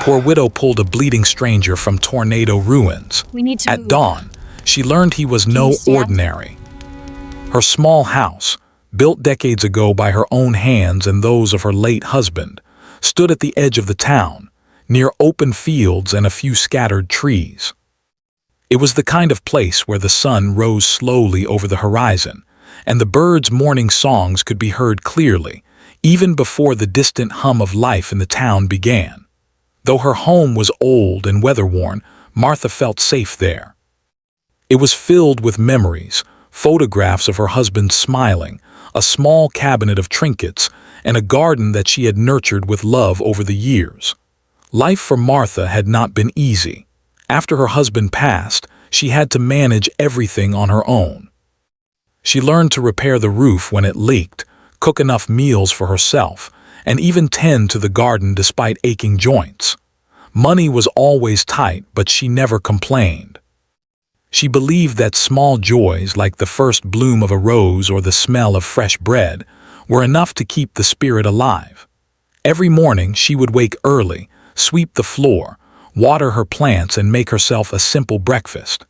Poor widow pulled a bleeding stranger from TornadoRuins. At dawn, she learned he was no ordinary. Her small house, built decades ago by her own hands and those of her late husband, stood at the edge of the town, near open fields and a few scattered trees. It was the kind of place where the sun rose slowly over the horizon, and the birds' morning songs could be heard clearly, even before the distant hum of life in the town began. Though her home was old and weather-worn, Martha felt safe there. It was filled with memories, photographs of her husband smiling, a small cabinet of trinkets, and a garden that she had nurtured with love over the years. Life for Martha had not been easy. After her husband passed, she had to manage everything on her own. She learned to repair the roof when it leaked, cook enough meals for herself, and even tend to the garden despite aching joints. Money was always tight, but she never complained. She believed that small joys like the first bloom of a rose or the smell of fresh bread were enough to keep the spirit alive. Every morning she would wake early, sweep the floor, water her plants and make herself a simple breakfast.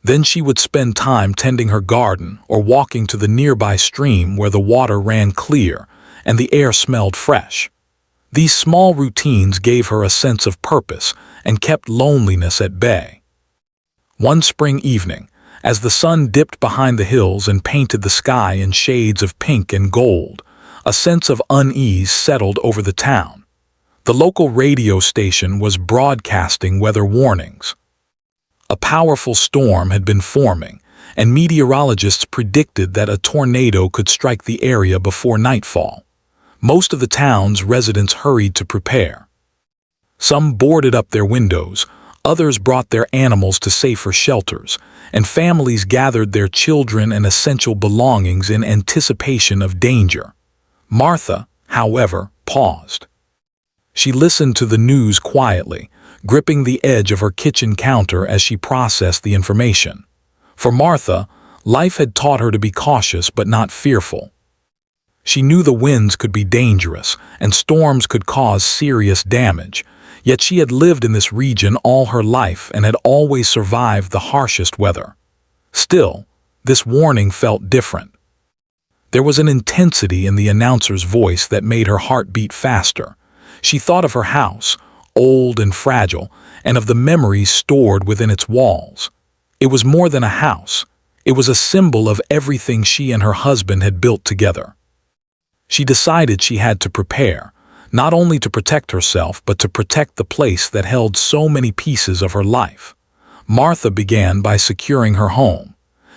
Then she would spend time tending her garden or walking to the nearby stream where the water ran clear and the air smelled fresh. These small routines gave her a sense of purpose and kept loneliness at bay. One spring evening, as the sun dipped behind the hills and painted the sky in shades of pink and gold, a sense of unease settled over the town. The local radio station was broadcasting weather warnings. A powerful storm had been forming, and meteorologists predicted that a tornado could strike the area before nightfall. Most of the town's residents hurried to prepare. Some boarded up their windows, others brought their animals to safer shelters, and families gathered their children and essential belongings in anticipation of danger. Martha, however, paused. She listened to the news quietly, gripping the edge of her kitchen counter as she processed the information. For Martha, life had taught her to be cautious but not fearful. She knew the winds could be dangerous and storms could cause serious damage, yet she had lived in this region all her life and had always survived the harshest weather. Still, this warning felt different. There was an intensity in the announcer's voice that made her heart beat faster. She thought of her house, old and fragile, and of the memories stored within its walls. It was more than a house. It was a symbol of everything she and her husband had built together. She decided she had to prepare, not only to protect herself, but to protect the place that held so many pieces of her life. Martha began by securing her home.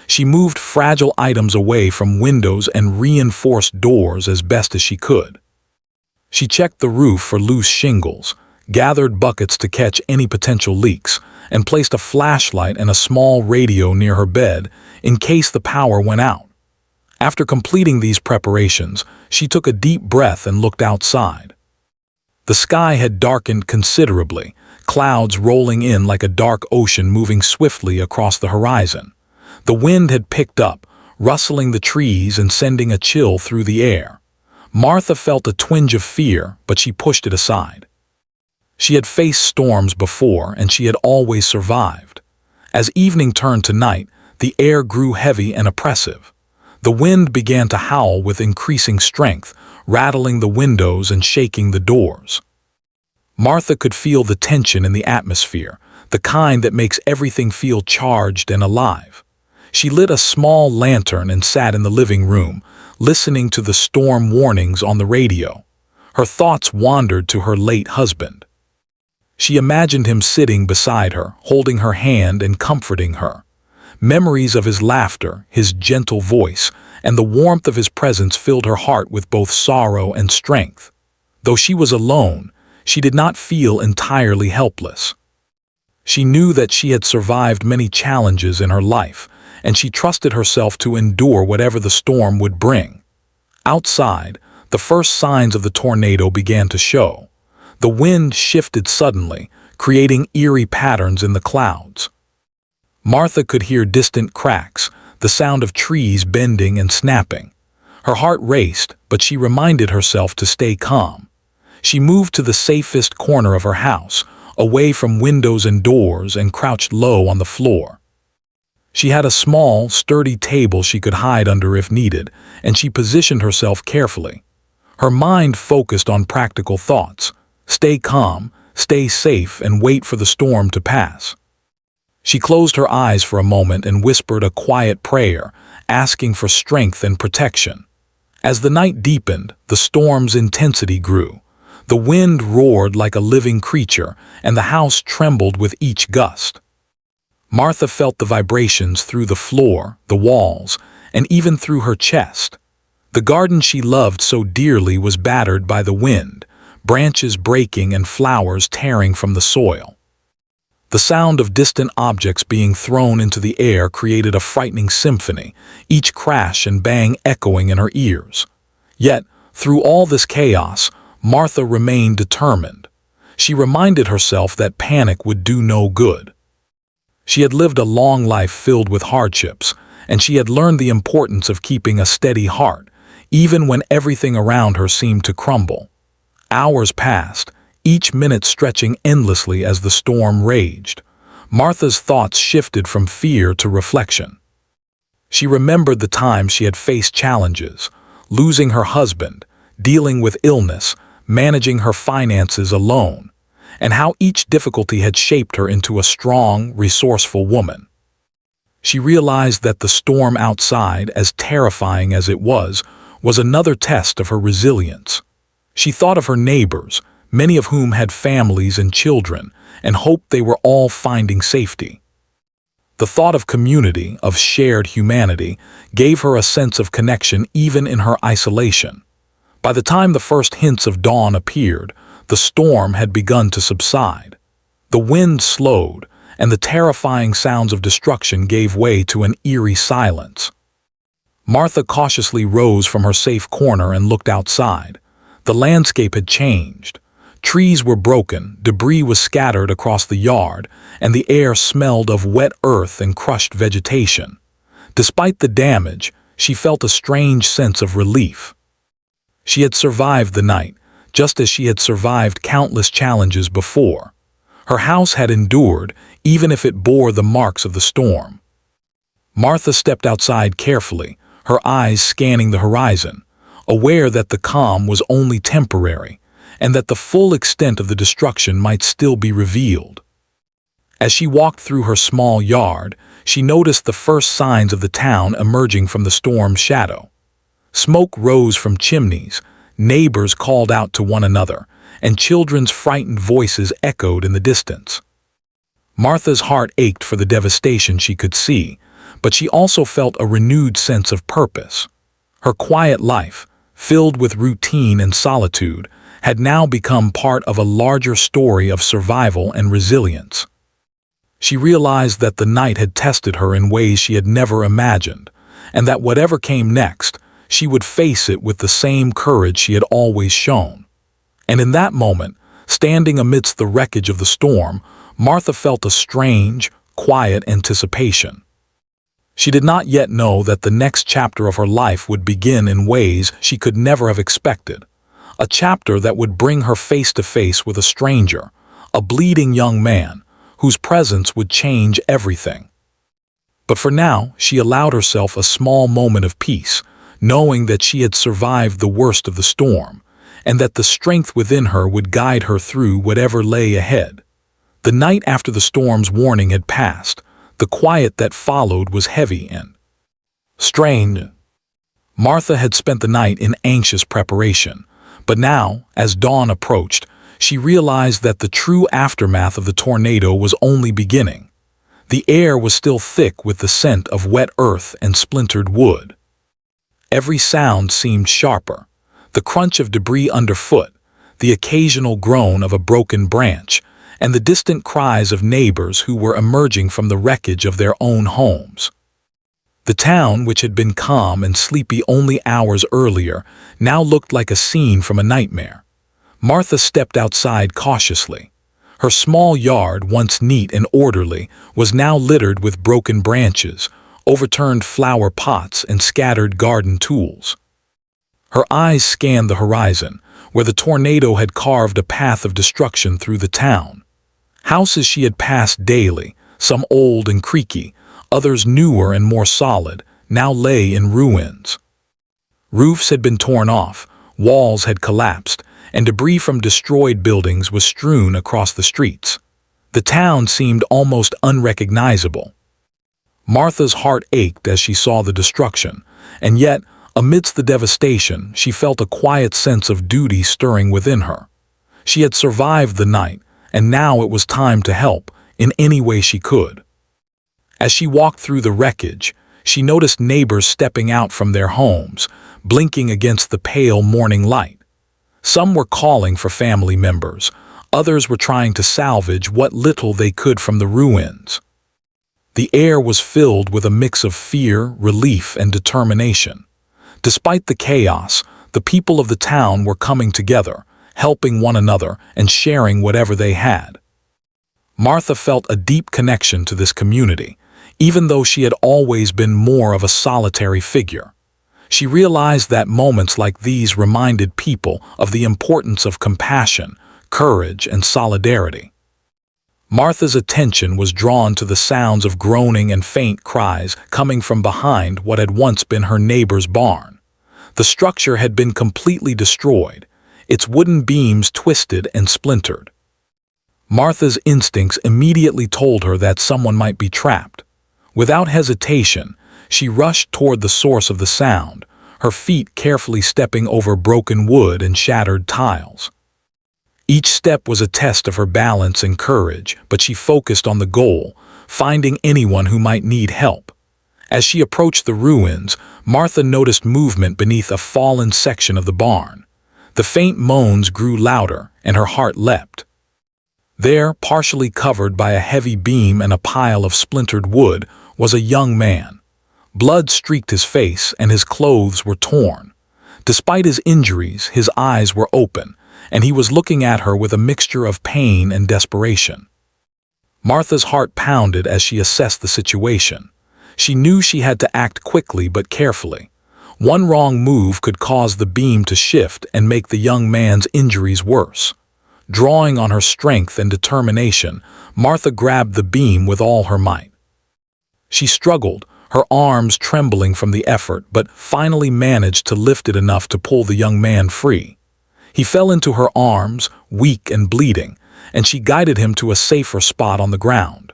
She moved fragile items away from windows and reinforced doors as best as she could. She checked the roof for loose shingles, gathered buckets to catch any potential leaks, and placed a flashlight and a small radio near her bed in case the power went out. After completing these preparations, she took a deep breath and looked outside. The sky had darkened considerably, clouds rolling in like a dark ocean moving swiftly across the horizon. The wind had picked up, rustling the trees and sending a chill through the air. Martha felt a twinge of fear, but she pushed it aside. She had faced storms before, and she had always survived. As evening turned to night, the air grew heavy and oppressive. The wind began to howl with increasing strength, rattling the windows and shaking the doors. Martha could feel the tension in the atmosphere, the kind that makes everything feel charged and alive. She lit a small lantern and sat in the living room, listening to the storm warnings on the radio. Her thoughts wandered to her late husband. She imagined him sitting beside her, holding her hand and comforting her. Memories of his laughter, his gentle voice, and the warmth of his presence filled her heart with both sorrow and strength. Though she was alone, she did not feel entirely helpless. She knew that she had survived many challenges in her life, and she trusted herself to endure whatever the storm would bring. Outside, the first signs of the tornado began to show. The wind shifted suddenly, creating eerie patterns in the clouds. Martha could hear distant cracks, the sound of trees bending and snapping. Her heart raced, but she reminded herself to stay calm. She moved to the safest corner of her house, away from windows and doors, and crouched low on the floor. She had a small, sturdy table she could hide under if needed, and she positioned herself carefully. Her mind focused on practical thoughts: stay calm, stay safe, and wait for the storm to pass. She closed her eyes for a moment and whispered a quiet prayer, asking for strength and protection. As the night deepened, the storm's intensity grew. The wind roared like a living creature, and the house trembled with each gust. Martha felt the vibrations through the floor, the walls, and even through her chest. The garden she loved so dearly was battered by the wind, branches breaking and flowers tearing from the soil. The sound of distant objects being thrown into the air created a frightening symphony, each crash and bang echoing in her ears. Yet, through all this chaos, Martha remained determined. She reminded herself that panic would do no good. She had lived a long life filled with hardships, and she had learned the importance of keeping a steady heart, even when everything around her seemed to crumble. Hours passed, each minute stretching endlessly as the storm raged. Martha's thoughts shifted from fear to reflection. She remembered the times she had faced challenges: losing her husband, dealing with illness, managing her finances alone, and how each difficulty had shaped her into a strong, resourceful woman. She realized that the storm outside, as terrifying as it was another test of her resilience. She thought of her neighbors, many of whom had families and children, and hoped they were all finding safety. The thought of community, of shared humanity, gave her a sense of connection even in her isolation. By the time the first hints of dawn appeared, the storm had begun to subside. The wind slowed, and the terrifying sounds of destruction gave way to an eerie silence. Martha cautiously rose from her safe corner and looked outside. The landscape had changed. Trees were broken, debris was scattered across the yard, and the air smelled of wet earth and crushed vegetation. Despite the damage, she felt a strange sense of relief. She had survived the night, just as she had survived countless challenges before. Her house had endured, even if it bore the marks of the storm. Martha stepped outside carefully, her eyes scanning the horizon, aware that the calm was only temporary, and that the full extent of the destruction might still be revealed. As she walked through her small yard, she noticed the first signs of the town emerging from the storm's shadow. Smoke rose from chimneys, neighbors called out to one another, and children's frightened voices echoed in the distance. Martha's heart ached for the devastation she could see, but she also felt a renewed sense of purpose. Her quiet life, filled with routine and solitude, had now become part of a larger story of survival and resilience. She realized that the night had tested her in ways she had never imagined, and that whatever came next, she would face it with the same courage she had always shown. And in that moment, standing amidst the wreckage of the storm, Martha felt a strange, quiet anticipation. She did not yet know that the next chapter of her life would begin in ways she could never have expected. A chapter that would bring her face to face with a stranger, a bleeding young man, whose presence would change everything. But for now, she allowed herself a small moment of peace, knowing that she had survived the worst of the storm, and that the strength within her would guide her through whatever lay ahead. The night after the storm's warning had passed, the quiet that followed was heavy and strange. Martha had spent the night in anxious preparation, but now, as dawn approached, she realized that the true aftermath of the tornado was only beginning. The air was still thick with the scent of wet earth and splintered wood. Every sound seemed sharper: the crunch of debris underfoot, the occasional groan of a broken branch, and the distant cries of neighbors who were emerging from the wreckage of their own homes. The town, which had been calm and sleepy only hours earlier, now looked like a scene from a nightmare. Martha stepped outside cautiously. Her small yard, once neat and orderly, was now littered with broken branches, overturned flower pots, and scattered garden tools. Her eyes scanned the horizon, where the tornado had carved a path of destruction through the town. Houses she had passed daily, some old and creaky, others newer and more solid, now lay in ruins. Roofs had been torn off, walls had collapsed, and debris from destroyed buildings was strewn across the streets. The town seemed almost unrecognizable. Martha's heart ached as she saw the destruction, and yet, amidst the devastation, she felt a quiet sense of duty stirring within her. She had survived the night, and now it was time to help, in any way she could. As she walked through the wreckage, she noticed neighbors stepping out from their homes, blinking against the pale morning light. Some were calling for family members, others were trying to salvage what little they could from the ruins. The air was filled with a mix of fear, relief, and determination. Despite the chaos, the people of the town were coming together, helping one another and sharing whatever they had. Martha felt a deep connection to this community, even though she had always been more of a solitary figure. She realized that moments like these reminded people of the importance of compassion, courage, and solidarity. Martha's attention was drawn to the sounds of groaning and faint cries coming from behind what had once been her neighbor's barn. The structure had been completely destroyed, its wooden beams twisted and splintered. Martha's instincts immediately told her that someone might be trapped. Without hesitation, she rushed toward the source of the sound, her feet carefully stepping over broken wood and shattered tiles. Each step was a test of her balance and courage, but she focused on the goal, finding anyone who might need help. As she approached the ruins, Martha noticed movement beneath a fallen section of the barn. The faint moans grew louder, and her heart leapt. There, partially covered by a heavy beam and a pile of splintered wood, was a young man. Blood streaked his face, and his clothes were torn. Despite his injuries, his eyes were open, and he was looking at her with a mixture of pain and desperation. Martha's heart pounded as she assessed the situation. She knew she had to act quickly but carefully. One wrong move could cause the beam to shift and make the young man's injuries worse. Drawing on her strength and determination, Martha grabbed the beam with all her might. She struggled, her arms trembling from the effort, but finally managed to lift it enough to pull the young man free. He fell into her arms, weak and bleeding, and she guided him to a safer spot on the ground.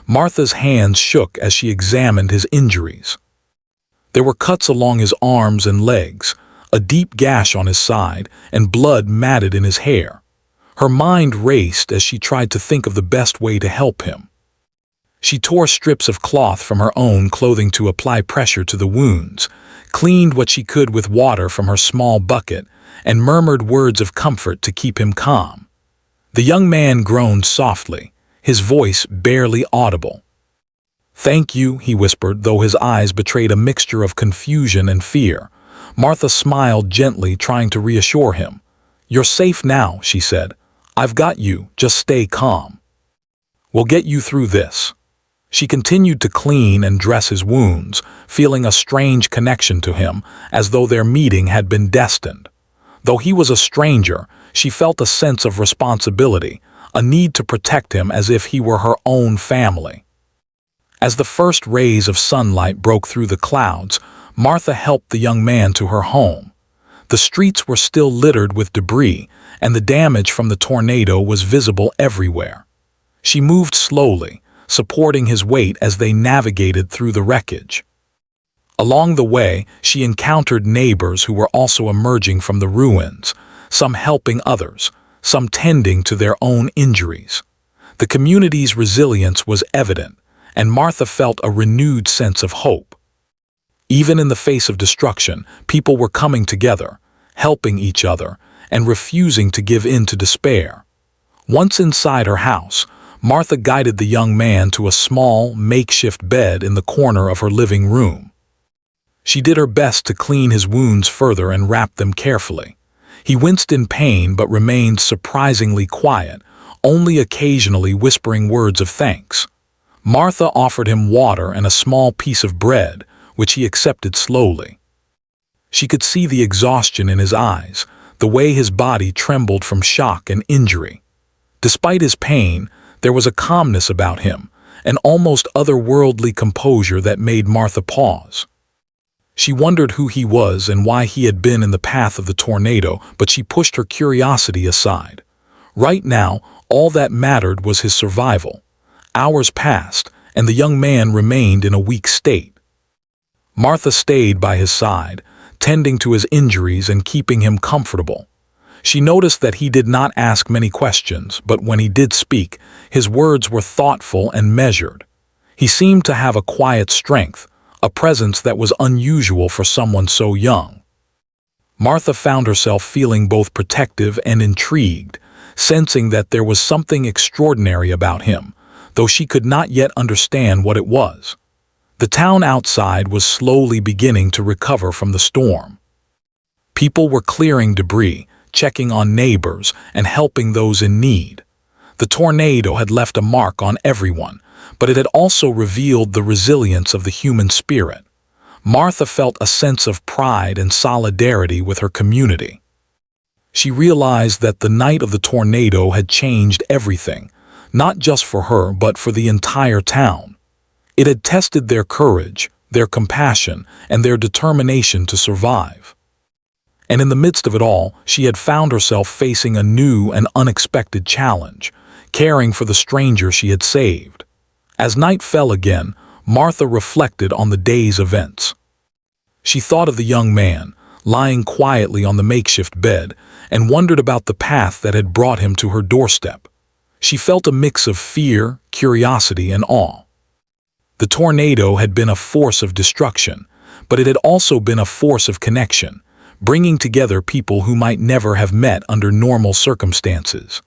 Martha's hands shook as she examined his injuries. There were cuts along his arms and legs, a deep gash on his side, and blood matted in his hair. Her mind raced as she tried to think of the best way to help him. She tore strips of cloth from her own clothing to apply pressure to the wounds, cleaned what she could with water from her small bucket, and murmured words of comfort to keep him calm. The young man groaned softly, his voice barely audible. "Thank you," he whispered, though his eyes betrayed a mixture of confusion and fear. Martha smiled gently, trying to reassure him. "You're safe now," she said. "I've got you, just stay calm. We'll get you through this." She continued to clean and dress his wounds, feeling a strange connection to him, as though their meeting had been destined. Though he was a stranger, she felt a sense of responsibility, a need to protect him as if he were her own family. As the first rays of sunlight broke through the clouds, Martha helped the young man to her home. The streets were still littered with debris, and the damage from the tornado was visible everywhere. She moved slowly, supporting his weight as they navigated through the wreckage. Along the way, she encountered neighbors who were also emerging from the ruins, some helping others, some tending to their own injuries. The community's resilience was evident, and Martha felt a renewed sense of hope. Even in the face of destruction, people were coming together, helping each other, and refusing to give in to despair. Once inside her house, Martha guided the young man to a small, makeshift bed in the corner of her living room. She did her best to clean his wounds further and wrap them carefully. He winced in pain but remained surprisingly quiet, only occasionally whispering words of thanks. Martha offered him water and a small piece of bread, which he accepted slowly. She could see the exhaustion in his eyes, the way his body trembled from shock and injury. Despite his pain, there was a calmness about him, an almost otherworldly composure that made Martha pause. She wondered who he was and why he had been in the path of the tornado, but she pushed her curiosity aside. Right now, all that mattered was his survival. Hours passed, and the young man remained in a weak state. Martha stayed by his side, tending to his injuries and keeping him comfortable. She noticed that he did not ask many questions, but when he did speak, his words were thoughtful and measured. He seemed to have a quiet strength, a presence that was unusual for someone so young. Martha found herself feeling both protective and intrigued, sensing that there was something extraordinary about him, though she could not yet understand what it was. The town outside was slowly beginning to recover from the storm. People were clearing debris, checking on neighbors, and helping those in need. The tornado had left a mark on everyone, but it had also revealed the resilience of the human spirit. Martha felt a sense of pride and solidarity with her community. She realized that the night of the tornado had changed everything, not just for her but for the entire town. It had tested their courage, their compassion, and their determination to survive. And in the midst of it all, she had found herself facing a new and unexpected challenge, caring for the stranger she had saved. As night fell again, Martha reflected on the day's events. She thought of the young man, lying quietly on the makeshift bed, and wondered about the path that had brought him to her doorstep. She felt a mix of fear, curiosity, and awe. The tornado had been a force of destruction, but it had also been a force of connection, bringing together people who might never have met under normal circumstances.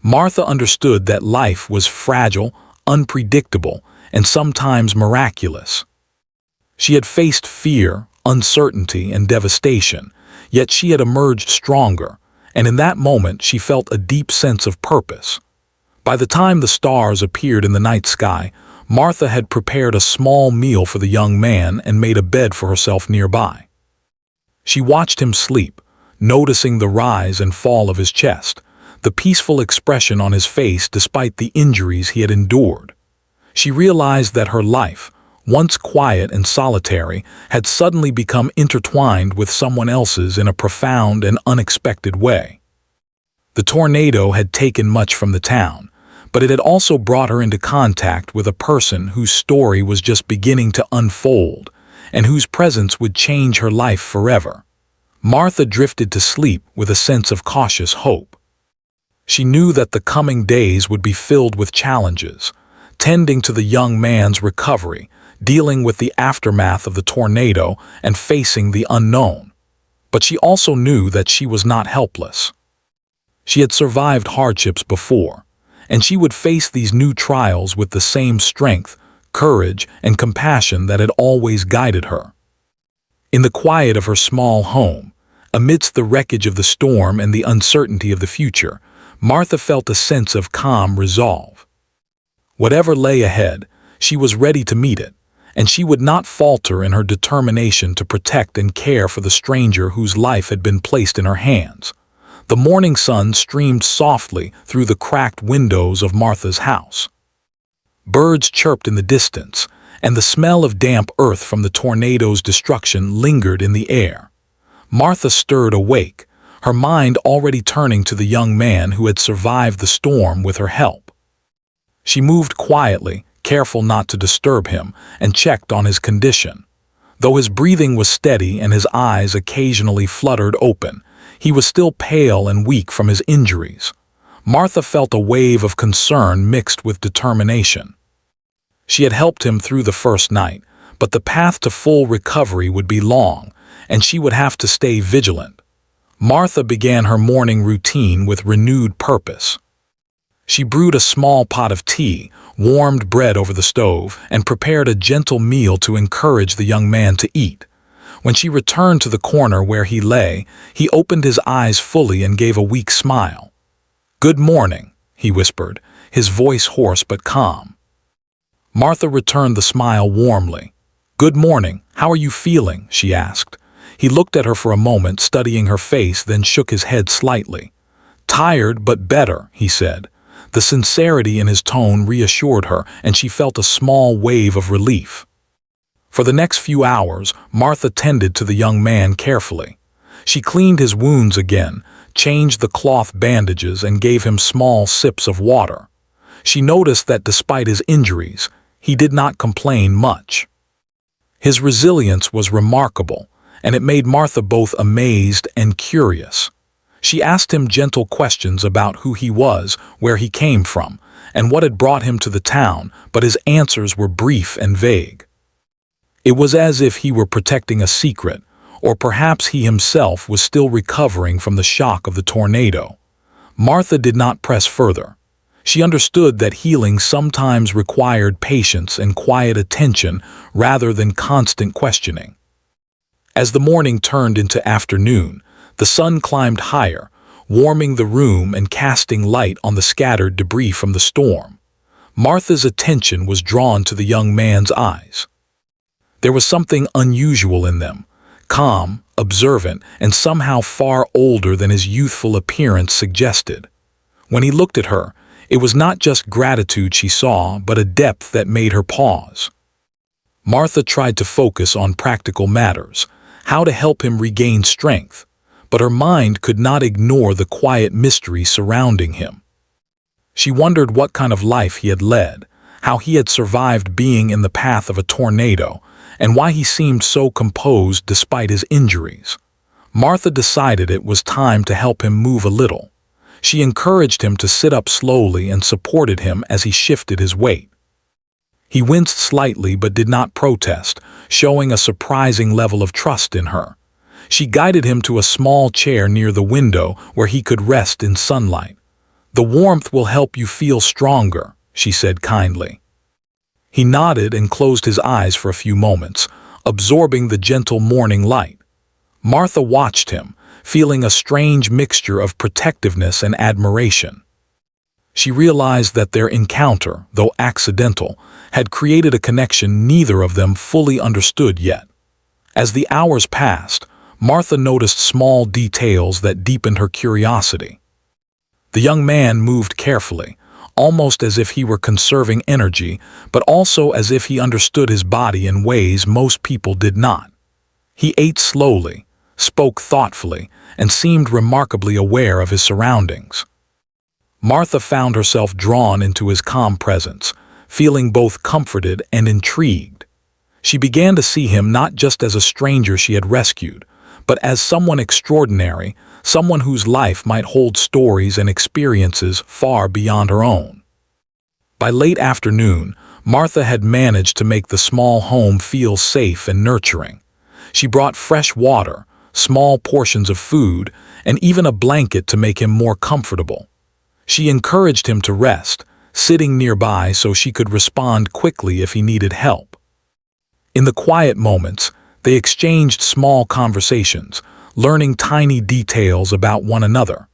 Martha understood that life was fragile, unpredictable, and sometimes miraculous. She had faced fear, uncertainty, and devastation, yet she had emerged stronger, and in that moment she felt a deep sense of purpose. By the time the stars appeared in the night sky, Martha had prepared a small meal for the young man and made a bed for herself nearby. She watched him sleep, noticing the rise and fall of his chest, the peaceful expression on his face despite the injuries he had endured. She realized that her life, once quiet and solitary, had suddenly become intertwined with someone else's in a profound and unexpected way. The tornado had taken much from the town, but it had also brought her into contact with a person whose story was just beginning to unfold, and whose presence would change her life forever. Martha drifted to sleep with a sense of cautious hope. She knew that the coming days would be filled with challenges, tending to the young man's recovery, dealing with the aftermath of the tornado, and facing the unknown. But she also knew that she was not helpless. She had survived hardships before, and she would face these new trials with the same strength, courage, and compassion that had always guided her. In the quiet of her small home, amidst the wreckage of the storm and the uncertainty of the future, Martha felt a sense of calm resolve. Whatever lay ahead, she was ready to meet it, and she would not falter in her determination to protect and care for the stranger whose life had been placed in her hands. The morning sun streamed softly through the cracked windows of Martha's house. Birds chirped in the distance, and the smell of damp earth from the tornado's destruction lingered in the air. Martha stirred awake, her mind already turning to the young man who had survived the storm with her help. She moved quietly, careful not to disturb him, and checked on his condition. Though his breathing was steady and his eyes occasionally fluttered open, he was still pale and weak from his injuries. Martha felt a wave of concern mixed with determination. She had helped him through the first night, but the path to full recovery would be long, and she would have to stay vigilant. Martha began her morning routine with renewed purpose. She brewed a small pot of tea, warmed bread over the stove, and prepared a gentle meal to encourage the young man to eat. When she returned to the corner where he lay, he opened his eyes fully and gave a weak smile. "Good morning," he whispered, his voice hoarse but calm. Martha returned the smile warmly. "Good morning, how are you feeling?" she asked. He looked at her for a moment, studying her face, then shook his head slightly. "Tired, but better," he said. The sincerity in his tone reassured her, and she felt a small wave of relief. For the next few hours, Martha tended to the young man carefully. She cleaned his wounds again, changed the cloth bandages, and gave him small sips of water. She noticed that despite his injuries, he did not complain much. His resilience was remarkable, and it made Martha both amazed and curious. She asked him gentle questions about who he was, where he came from, and what had brought him to the town, but his answers were brief and vague. It was as if he were protecting a secret, or perhaps he himself was still recovering from the shock of the tornado. Martha did not press further. She understood that healing sometimes required patience and quiet attention rather than constant questioning. As the morning turned into afternoon, the sun climbed higher, warming the room and casting light on the scattered debris from the storm. Martha's attention was drawn to the young man's eyes. There was something unusual in them, calm, observant, and somehow far older than his youthful appearance suggested. When he looked at her, it was not just gratitude she saw, but a depth that made her pause. Martha tried to focus on practical matters, how to help him regain strength, but her mind could not ignore the quiet mystery surrounding him. She wondered what kind of life he had led, how he had survived being in the path of a tornado, and why he seemed so composed despite his injuries. Martha decided it was time to help him move a little. She encouraged him to sit up slowly and supported him as he shifted his weight. He winced slightly but did not protest, showing a surprising level of trust in her. She guided him to a small chair near the window where he could rest in sunlight. "The warmth will help you feel stronger," she said kindly. He nodded and closed his eyes for a few moments, absorbing the gentle morning light. Martha watched him, feeling a strange mixture of protectiveness and admiration. She realized that their encounter, though accidental, had created a connection neither of them fully understood yet. As the hours passed, Martha noticed small details that deepened her curiosity. The young man moved carefully, almost as if he were conserving energy, but also as if he understood his body in ways most people did not. He ate slowly, spoke thoughtfully, and seemed remarkably aware of his surroundings. Martha found herself drawn into his calm presence, feeling both comforted and intrigued. She began to see him not just as a stranger she had rescued, but as someone extraordinary, someone whose life might hold stories and experiences far beyond her own. By late afternoon, Martha had managed to make the small home feel safe and nurturing. She brought fresh water, small portions of food, and even a blanket to make him more comfortable. She encouraged him to rest, sitting nearby so she could respond quickly if he needed help. In the quiet moments, they exchanged small conversations, learning tiny details about one another.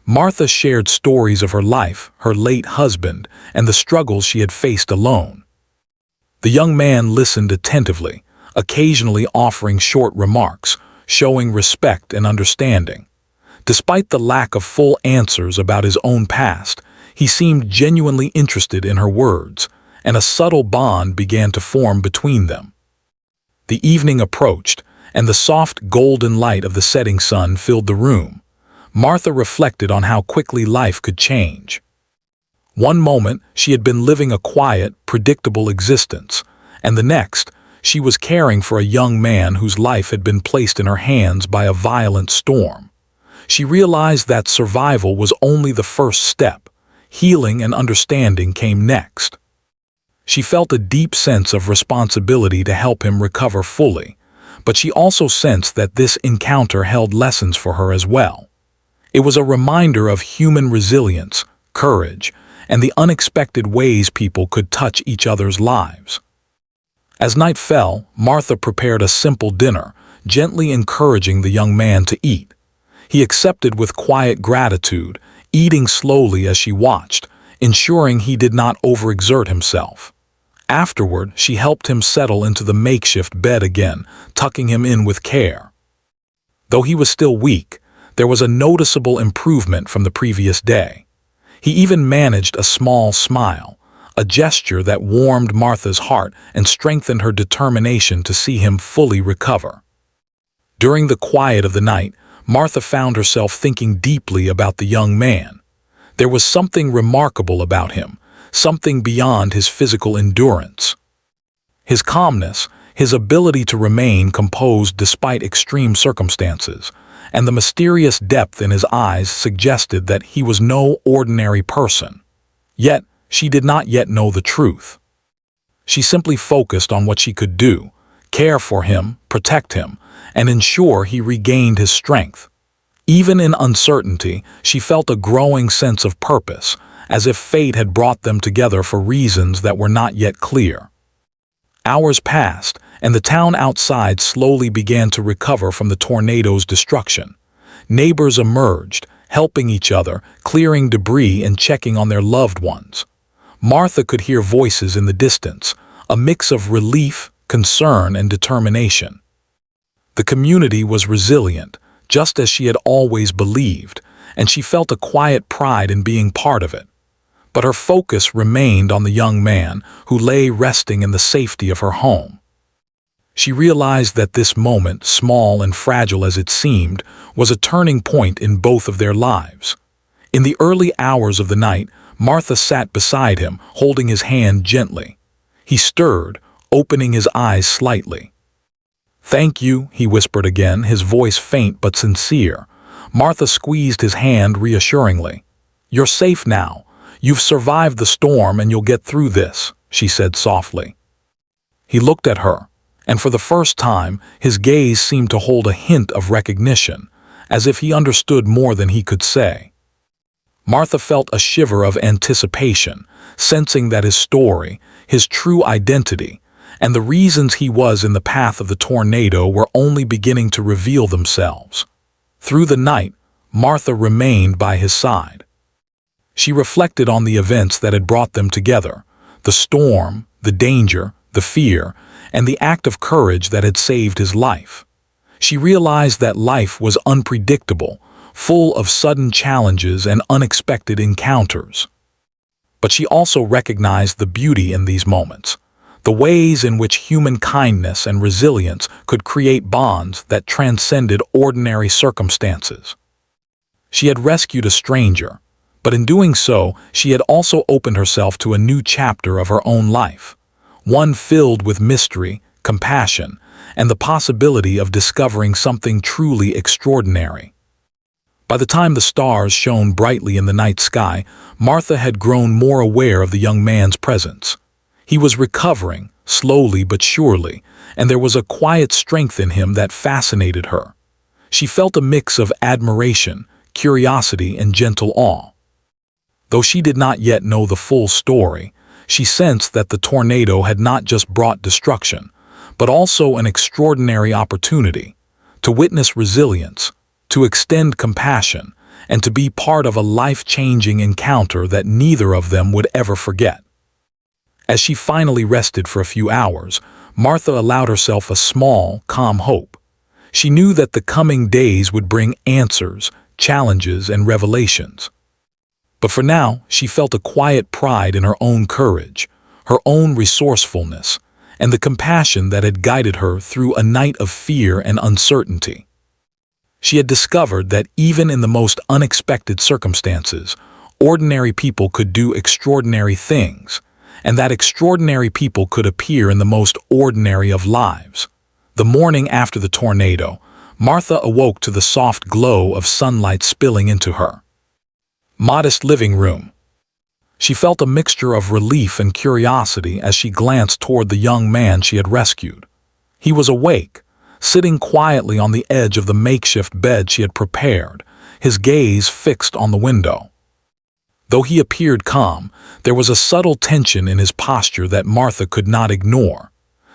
Martha shared stories of her life, her late husband, and the struggles she had faced alone. The young man listened attentively, occasionally offering short remarks, showing respect and understanding. Despite the lack of full answers about his own past, he seemed genuinely interested in her words, and a subtle bond began to form between them. The evening approached, and the soft golden light of the setting sun filled the room. Martha reflected on how quickly life could change. One moment, she had been living a quiet, predictable existence, and the next, she was caring for a young man whose life had been placed in her hands by a violent storm. She realized that survival was only the first step. Healing and understanding came next. She felt a deep sense of responsibility to help him recover fully, but she also sensed that this encounter held lessons for her as well. It was a reminder of human resilience, courage, and the unexpected ways people could touch each other's lives. As night fell, Martha prepared a simple dinner, gently encouraging the young man to eat. He accepted with quiet gratitude, eating slowly as she watched, ensuring he did not overexert himself. Afterward, she helped him settle into the makeshift bed again, tucking him in with care. Though he was still weak, there was a noticeable improvement from the previous day. He even managed a small smile, a gesture that warmed Martha's heart and strengthened her determination to see him fully recover. During the quiet of the night, Martha found herself thinking deeply about the young man. There was something remarkable about him, something beyond his physical endurance. His calmness, his ability to remain composed despite extreme circumstances, and the mysterious depth in his eyes suggested that he was no ordinary person. Yet, she did not yet know the truth. She simply focused on what she could do, care for him, protect him, and ensure he regained his strength. Even in uncertainty, she felt a growing sense of purpose, as if fate had brought them together for reasons that were not yet clear. Hours passed, and the town outside slowly began to recover from the tornado's destruction. Neighbors emerged, helping each other, clearing debris and checking on their loved ones. Martha could hear voices in the distance, a mix of relief, concern, and determination. The community was resilient, just as she had always believed, and she felt a quiet pride in being part of it. But her focus remained on the young man who lay resting in the safety of her home. She realized that this moment, small and fragile as it seemed, was a turning point in both of their lives. In the early hours of the night, Martha sat beside him, holding his hand gently. He stirred, opening his eyes slightly. "Thank you," he whispered again, his voice faint but sincere. Martha squeezed his hand reassuringly. "You're safe now. You've survived the storm and you'll get through this," she said softly. He looked at her, and for the first time, his gaze seemed to hold a hint of recognition, as if he understood more than he could say. Martha felt a shiver of anticipation, sensing that his story, his true identity, and the reasons he was in the path of the tornado were only beginning to reveal themselves. Through the night, Martha remained by his side. She reflected on the events that had brought them together, the storm, the danger, the fear, and the act of courage that had saved his life. She realized that life was unpredictable, full of sudden challenges and unexpected encounters. But she also recognized the beauty in these moments, the ways in which human kindness and resilience could create bonds that transcended ordinary circumstances. She had rescued a stranger, but in doing so, she had also opened herself to a new chapter of her own life, one filled with mystery, compassion, and the possibility of discovering something truly extraordinary. By the time the stars shone brightly in the night sky, Martha had grown more aware of the young man's presence. He was recovering, slowly but surely, and there was a quiet strength in him that fascinated her. She felt a mix of admiration, curiosity, and gentle awe. Though she did not yet know the full story, she sensed that the tornado had not just brought destruction, but also an extraordinary opportunity to witness resilience, to extend compassion, and to be part of a life-changing encounter that neither of them would ever forget. As she finally rested for a few hours, Martha allowed herself a small, calm hope. She knew that the coming days would bring answers, challenges, and revelations. But for now, she felt a quiet pride in her own courage, her own resourcefulness, and the compassion that had guided her through a night of fear and uncertainty. She had discovered that even in the most unexpected circumstances, ordinary people could do extraordinary things, and that extraordinary people could appear in the most ordinary of lives. The morning after the tornado, Martha awoke to the soft glow of sunlight spilling into her modest living room. She felt a mixture of relief and curiosity as she glanced toward the young man she had rescued. He was awake, sitting quietly on the edge of the makeshift bed she had prepared, his gaze fixed on the window. Though he appeared calm, there was a subtle tension in his posture that Martha could not ignore.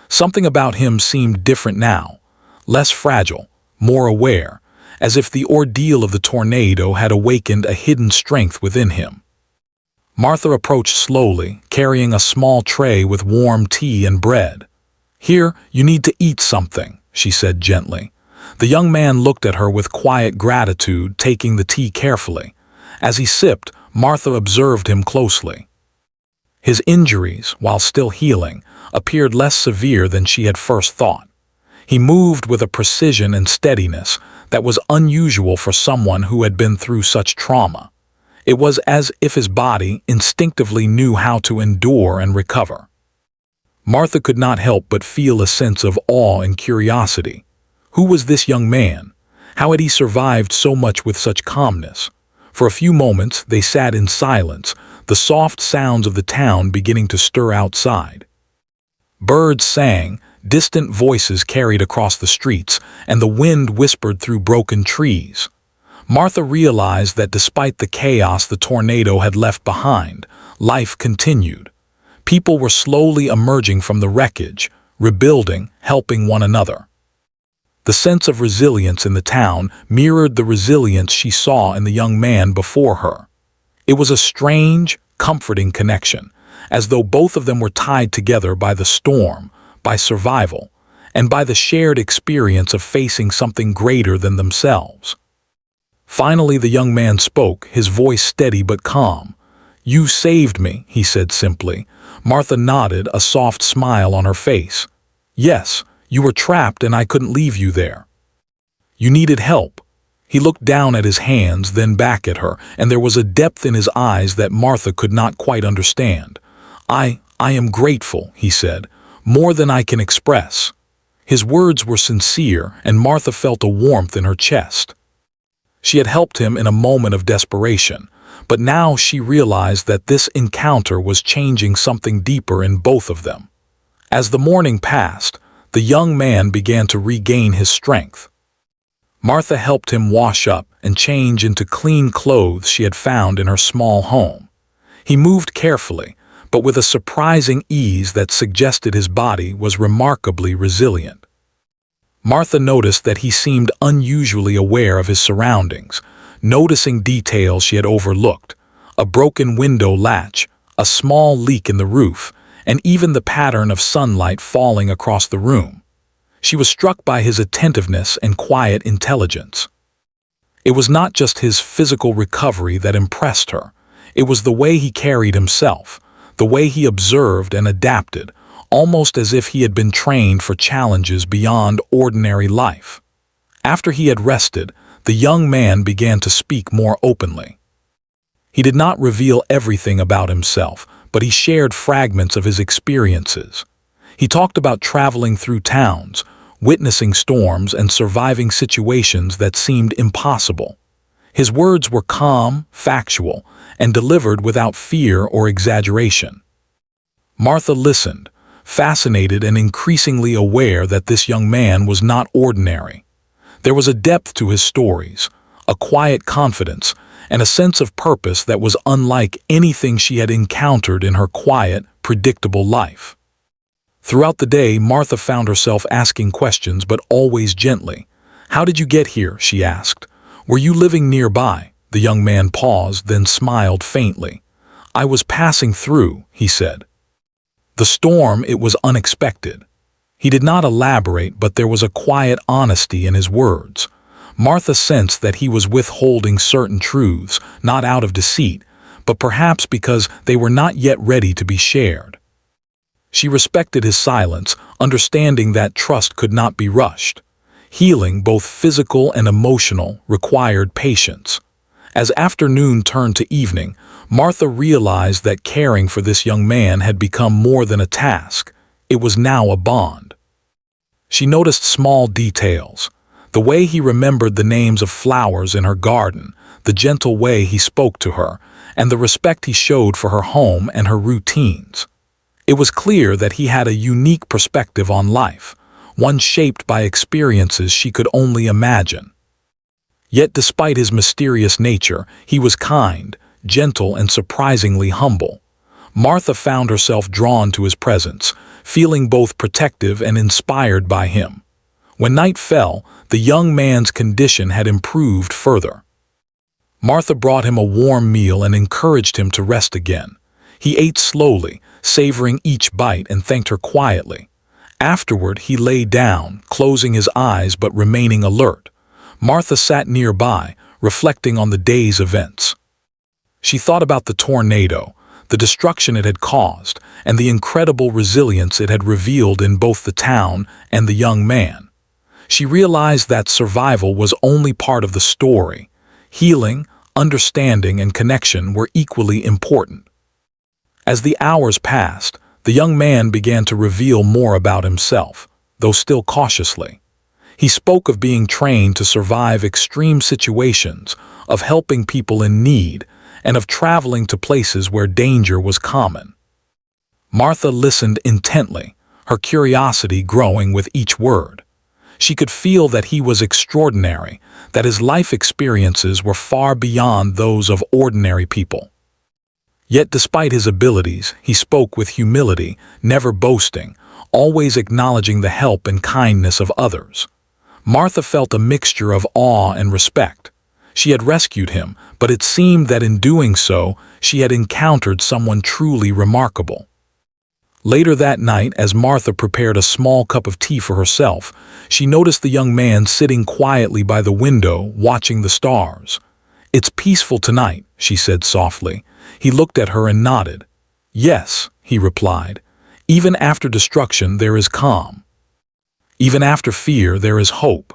Something about him seemed different now, less fragile, more aware, as if the ordeal of the tornado had awakened a hidden strength within him. Martha approached slowly, carrying a small tray with warm tea and bread. "Here, you need to eat something," she said gently. The young man looked at her with quiet gratitude, taking the tea carefully. As he sipped, Martha observed him closely. His injuries, while still healing, appeared less severe than she had first thought. He moved with a precision and steadiness that was unusual for someone who had been through such trauma. It was as if his body instinctively knew how to endure and recover. Martha could not help but feel a sense of awe and curiosity. Who was this young man? How had he survived so much with such calmness? For a few moments they sat in silence, the soft sounds of the town beginning to stir outside. Birds sang, distant voices carried across the streets, and the wind whispered through broken trees. Martha realized that despite the chaos the tornado had left behind, life continued. People were slowly emerging from the wreckage, rebuilding, helping one another. The sense of resilience in the town mirrored the resilience she saw in the young man before her. It was a strange, comforting connection, as though both of them were tied together by the storm, by survival, and by the shared experience of facing something greater than themselves. Finally, the young man spoke, his voice steady but calm. "You saved me," he said simply. Martha nodded, a soft smile on her face. "Yes, you were trapped and I couldn't leave you there. You needed help." He looked down at his hands, then back at her, and there was a depth in his eyes that Martha could not quite understand. I am grateful," he said, "more than I can express." His words were sincere, and Martha felt a warmth in her chest. She had helped him in a moment of desperation, but now she realized that this encounter was changing something deeper in both of them. As the morning passed, the young man began to regain his strength. Martha helped him wash up and change into clean clothes she had found in her small home. He moved carefully, but with a surprising ease that suggested his body was remarkably resilient. Martha noticed that he seemed unusually aware of his surroundings, noticing details she had overlooked: a broken window latch, a small leak in the roof, and even the pattern of sunlight falling across the room. She was struck by his attentiveness and quiet intelligence. It was not just his physical recovery that impressed her. It was the way he carried himself, the way he observed and adapted, almost as if he had been trained for challenges beyond ordinary life. After he had rested, the young man began to speak more openly. He did not reveal everything about himself, but he shared fragments of his experiences. He talked about traveling through towns, witnessing storms, and surviving situations that seemed impossible. His words were calm, factual, and delivered without fear or exaggeration. Martha listened, fascinated and increasingly aware that this young man was not ordinary. There was a depth to his stories, a quiet confidence, and a sense of purpose that was unlike anything she had encountered in her quiet, predictable life. Throughout the day, Martha found herself asking questions, but always gently. "How did you get here?" she asked. "Were you living nearby?" The young man paused, then smiled faintly. "I was passing through," he said. The storm, it was unexpected. He did not elaborate, but there was a quiet honesty in his words. Martha sensed that he was withholding certain truths, not out of deceit, but perhaps because they were not yet ready to be shared. She respected his silence, understanding that trust could not be rushed. Healing, both physical and emotional, required patience. As afternoon turned to evening, Martha realized that caring for this young man had become more than a task. It was now a bond. She noticed small details: the way he remembered the names of flowers in her garden, the gentle way he spoke to her, and the respect he showed for her home and her routines. It was clear that he had a unique perspective on life, one shaped by experiences she could only imagine. Yet despite his mysterious nature, he was kind, gentle, and surprisingly humble. Martha found herself drawn to his presence, feeling both protective and inspired by him. When night fell, the young man's condition had improved further. Martha brought him a warm meal and encouraged him to rest again. He ate slowly, savoring each bite, and thanked her quietly. Afterward, he lay down, closing his eyes but remaining alert. Martha sat nearby, reflecting on the day's events. She thought about the tornado, the destruction it had caused, and the incredible resilience it had revealed in both the town and the young man. She realized that survival was only part of the story. Healing, understanding, and connection were equally important. As the hours passed, the young man began to reveal more about himself, though still cautiously. He spoke of being trained to survive extreme situations, of helping people in need, and of traveling to places where danger was common. Martha listened intently, her curiosity growing with each word. She could feel that he was extraordinary, that his life experiences were far beyond those of ordinary people. Yet despite his abilities, he spoke with humility, never boasting, always acknowledging the help and kindness of others. Martha felt a mixture of awe and respect. She had rescued him, but it seemed that in doing so, she had encountered someone truly remarkable. Later that night, as Martha prepared a small cup of tea for herself, she noticed the young man sitting quietly by the window, watching the stars. "It's peaceful tonight," she said softly. He looked at her and nodded. "Yes," he replied. "Even after destruction there is calm. Even after fear there is hope."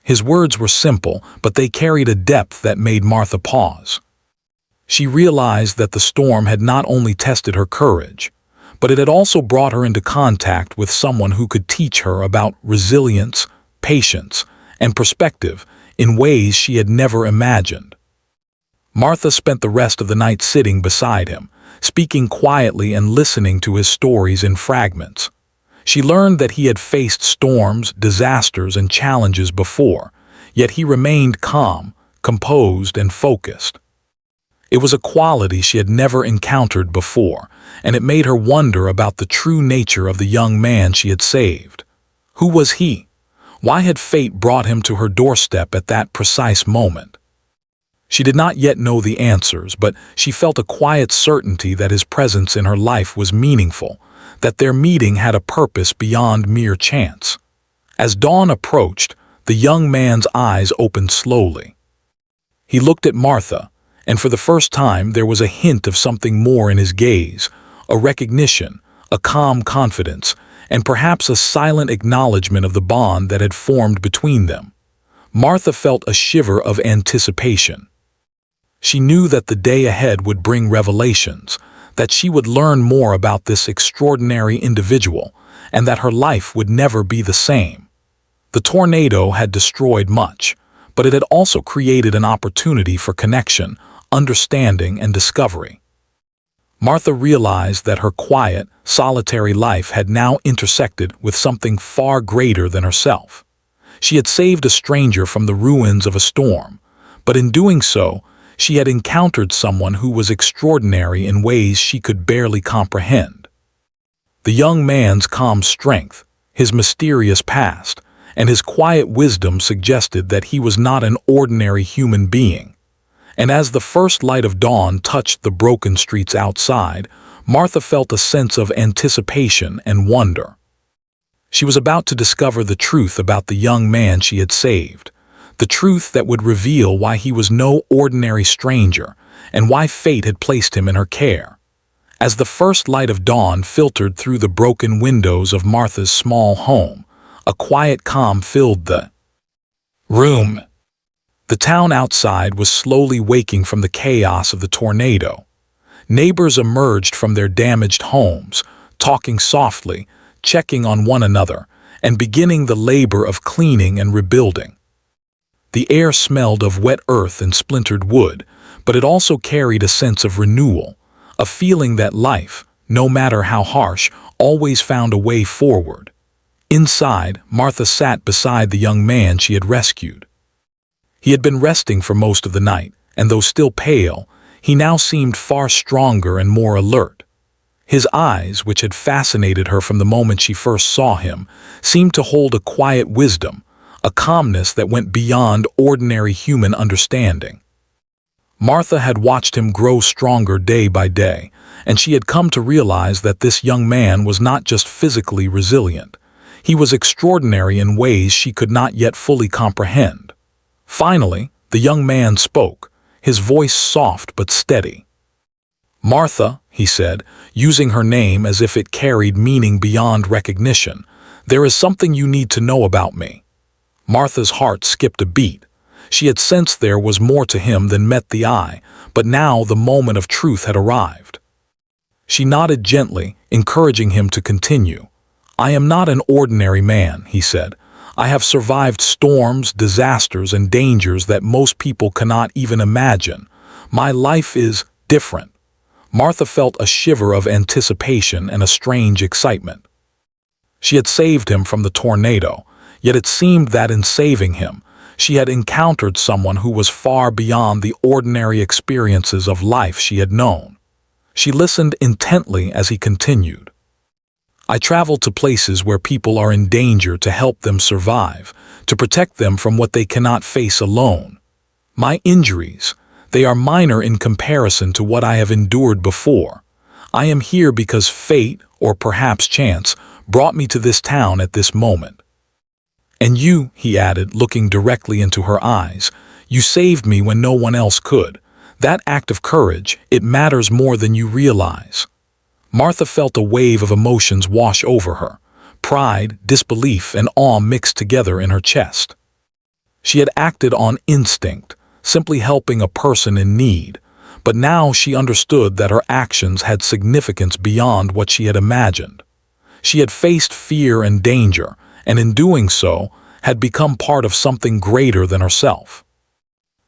His words were simple, but they carried a depth that made Martha pause. She realized that the storm had not only tested her courage, but it had also brought her into contact with someone who could teach her about resilience, patience, and perspective in ways she had never imagined. Martha spent the rest of the night sitting beside him, speaking quietly and listening to his stories in fragments. She learned that he had faced storms, disasters, and challenges before, yet he remained calm, composed, and focused. It was a quality she had never encountered before, and it made her wonder about the true nature of the young man she had saved. Who was he? Why had fate brought him to her doorstep at that precise moment? She did not yet know the answers, but she felt a quiet certainty that his presence in her life was meaningful, that their meeting had a purpose beyond mere chance. As dawn approached, the young man's eyes opened slowly. He looked at Martha, and for the first time there was a hint of something more in his gaze, a recognition, a calm confidence, and perhaps a silent acknowledgement of the bond that had formed between them. Martha felt a shiver of anticipation. She knew that the day ahead would bring revelations, that she would learn more about this extraordinary individual, and that her life would never be the same. The tornado had destroyed much, but it had also created an opportunity for connection, understanding, and discovery. Martha realized that her quiet, solitary life had now intersected with something far greater than herself. She had saved a stranger from the ruins of a storm, but in doing so, she had encountered someone who was extraordinary in ways she could barely comprehend. The young man's calm strength, his mysterious past, and his quiet wisdom suggested that he was not an ordinary human being. And as the first light of dawn touched the broken streets outside, Martha felt a sense of anticipation and wonder. She was about to discover the truth about the young man she had saved, the truth that would reveal why he was no ordinary stranger and why fate had placed him in her care. As the first light of dawn filtered through the broken windows of Martha's small home, a quiet calm filled the room. The town outside was slowly waking from the chaos of the tornado. Neighbors emerged from their damaged homes, talking softly, checking on one another, and beginning the labor of cleaning and rebuilding. The air smelled of wet earth and splintered wood, but it also carried a sense of renewal, a feeling that life, no matter how harsh, always found a way forward. Inside, Martha sat beside the young man she had rescued. He had been resting for most of the night, and though still pale, he now seemed far stronger and more alert. His eyes, which had fascinated her from the moment she first saw him, seemed to hold a quiet wisdom, a calmness that went beyond ordinary human understanding. Martha had watched him grow stronger day by day, and she had come to realize that this young man was not just physically resilient. He was extraordinary in ways she could not yet fully comprehend. Finally, the young man spoke, his voice soft but steady. "Martha," he said, using her name as if it carried meaning beyond recognition, "there is something you need to know about me." Martha's heart skipped a beat. She had sensed there was more to him than met the eye, but now the moment of truth had arrived. She nodded gently, encouraging him to continue. "I am not an ordinary man," he said. "I have survived storms, disasters, and dangers that most people cannot even imagine. My life is different." Martha felt a shiver of anticipation and a strange excitement. She had saved him from the tornado, yet it seemed that in saving him, she had encountered someone who was far beyond the ordinary experiences of life she had known. She listened intently as he continued. "I travel to places where people are in danger to help them survive, to protect them from what they cannot face alone. My injuries, they are minor in comparison to what I have endured before. I am here because fate, or perhaps chance, brought me to this town at this moment. And you," he added, looking directly into her eyes, "you saved me when no one else could. That act of courage, it matters more than you realize." Martha felt a wave of emotions wash over her. Pride, disbelief, and awe mixed together in her chest. She had acted on instinct, simply helping a person in need, but now she understood that her actions had significance beyond what she had imagined. She had faced fear and danger, and in doing so, had become part of something greater than herself.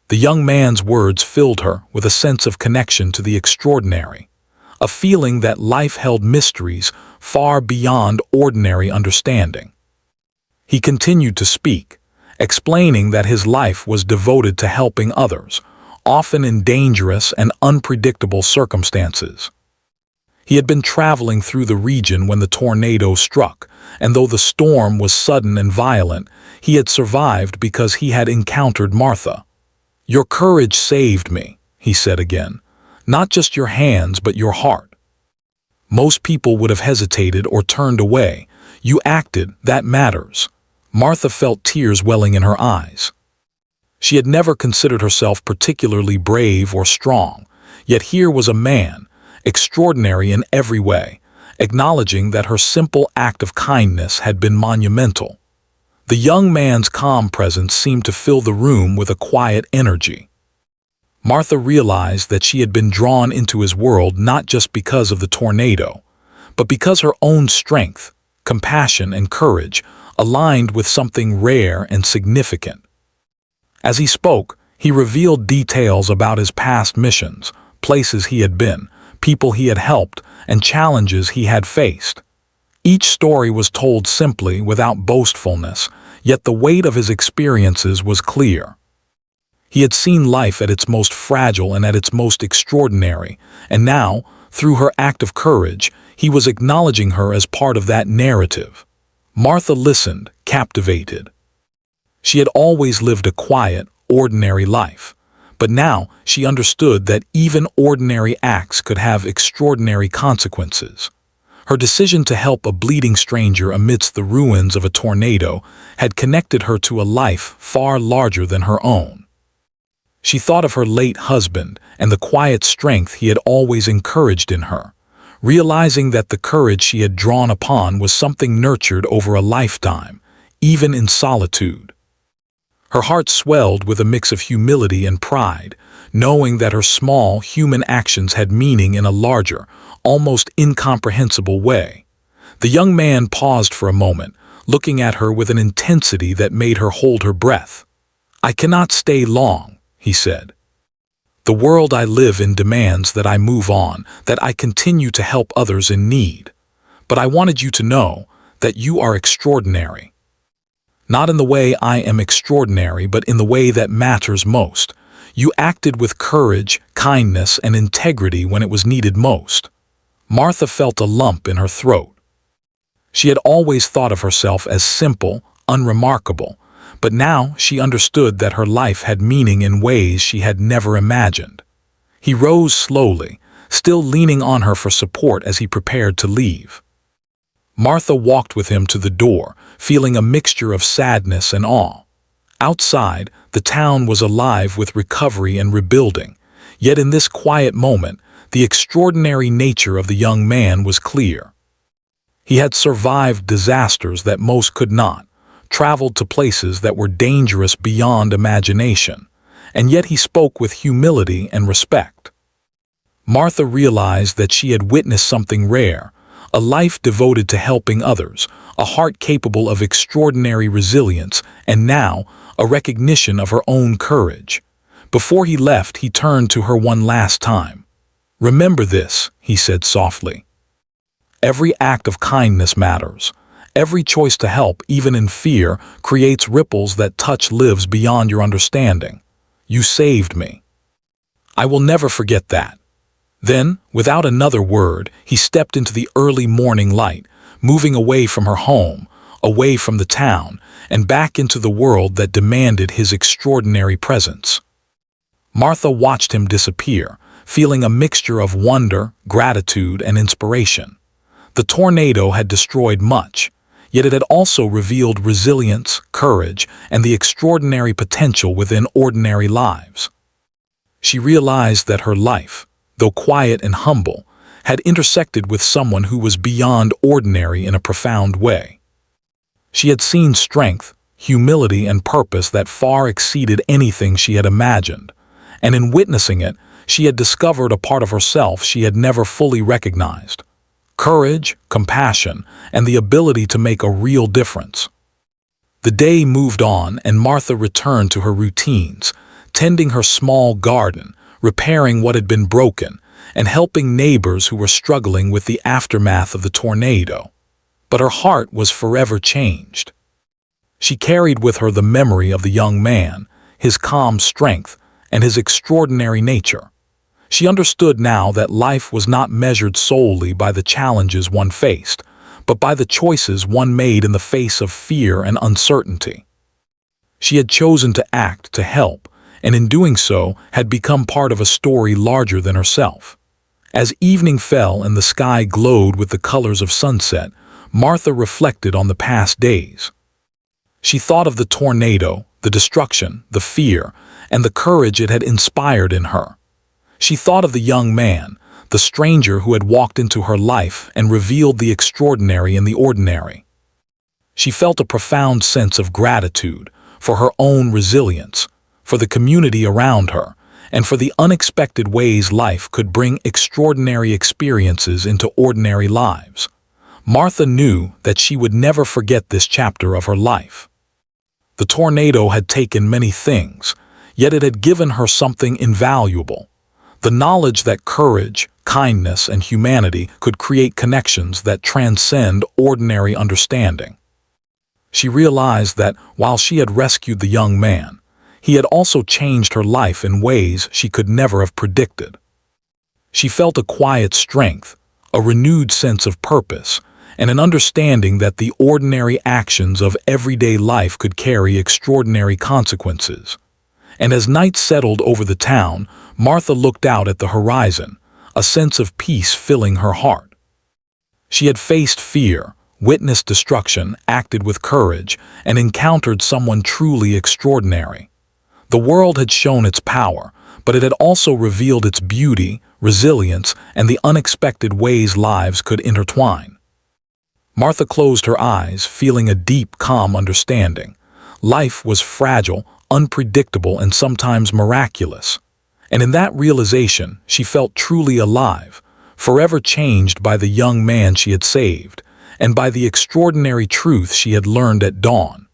The young man's words filled her with a sense of connection to the extraordinary, a feeling that life held mysteries far beyond ordinary understanding. He continued to speak, explaining that his life was devoted to helping others, often in dangerous and unpredictable circumstances. He had been traveling through the region when the tornado struck, and though the storm was sudden and violent, he had survived because he had encountered Martha. "Your courage saved me," he said again. "Not just your hands, but your heart. Most people would have hesitated or turned away. You acted, that matters." Martha felt tears welling in her eyes. She had never considered herself particularly brave or strong, yet here was a man, extraordinary in every way, acknowledging that her simple act of kindness had been monumental. The young man's calm presence seemed to fill the room with a quiet energy. Martha realized that she had been drawn into his world not just because of the tornado, but because her own strength, compassion, and courage aligned with something rare and significant. As he spoke, he revealed details about his past missions, places he had been, people he had helped, and challenges he had faced. Each story was told simply, without boastfulness, yet the weight of his experiences was clear. He had seen life at its most fragile and at its most extraordinary, and now, through her act of courage, he was acknowledging her as part of that narrative. Martha listened, captivated. She had always lived a quiet, ordinary life, but now she understood that even ordinary acts could have extraordinary consequences. Her decision to help a bleeding stranger amidst the ruins of a tornado had connected her to a life far larger than her own. She thought of her late husband and the quiet strength he had always encouraged in her, realizing that the courage she had drawn upon was something nurtured over a lifetime, even in solitude. Her heart swelled with a mix of humility and pride, knowing that her small human actions had meaning in a larger, almost incomprehensible way. The young man paused for a moment, looking at her with an intensity that made her hold her breath. "I cannot stay long," he said. "The world I live in demands that I move on, that I continue to help others in need. But I wanted you to know that you are extraordinary. Not in the way I am extraordinary, but in the way that matters most. You acted with courage, kindness, and integrity when it was needed most." Martha felt a lump in her throat. She had always thought of herself as simple, unremarkable, but now she understood that her life had meaning in ways she had never imagined. He rose slowly, still leaning on her for support as he prepared to leave. Martha walked with him to the door, feeling a mixture of sadness and awe. Outside, the town was alive with recovery and rebuilding, yet in this quiet moment, the extraordinary nature of the young man was clear. He had survived disasters that most could not, traveled to places that were dangerous beyond imagination, and yet he spoke with humility and respect. Martha realized that she had witnessed something rare, a life devoted to helping others, a heart capable of extraordinary resilience, and now, a recognition of her own courage. Before he left, he turned to her one last time. "Remember this," he said softly. "Every act of kindness matters. Every choice to help, even in fear, creates ripples that touch lives beyond your understanding. You saved me. I will never forget that." Then, without another word, he stepped into the early morning light, moving away from her home, away from the town, and back into the world that demanded his extraordinary presence. Martha watched him disappear, feeling a mixture of wonder, gratitude, and inspiration. The tornado had destroyed much, yet it had also revealed resilience, courage, and the extraordinary potential within ordinary lives. She realized that her life, though quiet and humble, had intersected with someone who was beyond ordinary in a profound way. She had seen strength, humility, and purpose that far exceeded anything she had imagined, and in witnessing it, she had discovered a part of herself she had never fully recognized: courage, compassion, and the ability to make a real difference. The day moved on, and Martha returned to her routines, tending her small garden, repairing what had been broken, and helping neighbors who were struggling with the aftermath of the tornado. But her heart was forever changed. She carried with her the memory of the young man, his calm strength, and his extraordinary nature. She understood now that life was not measured solely by the challenges one faced, but by the choices one made in the face of fear and uncertainty. She had chosen to act, to help, and in doing so had become part of a story larger than herself. As evening fell and the sky glowed with the colors of sunset, Martha reflected on the past days. She thought of the tornado, the destruction, the fear, and the courage it had inspired in her. She thought of the young man, the stranger who had walked into her life and revealed the extraordinary in the ordinary. She felt a profound sense of gratitude for her own resilience, for the community around her, and for the unexpected ways life could bring extraordinary experiences into ordinary lives. Martha knew that she would never forget this chapter of her life. The tornado had taken many things, yet it had given her something invaluable: the knowledge that courage, kindness, and humanity could create connections that transcend ordinary understanding. She realized that while she had rescued the young man, he had also changed her life in ways she could never have predicted. She felt a quiet strength, a renewed sense of purpose, and an understanding that the ordinary actions of everyday life could carry extraordinary consequences. And as night settled over the town, Martha looked out at the horizon, a sense of peace filling her heart. She had faced fear, witnessed destruction, acted with courage, and encountered someone truly extraordinary. The world had shown its power, but it had also revealed its beauty, resilience, and the unexpected ways lives could intertwine. Martha closed her eyes, feeling a deep, calm understanding. Life was fragile, unpredictable, and sometimes miraculous. And in that realization, she felt truly alive, forever changed by the young man she had saved, and by the extraordinary truth she had learned at dawn.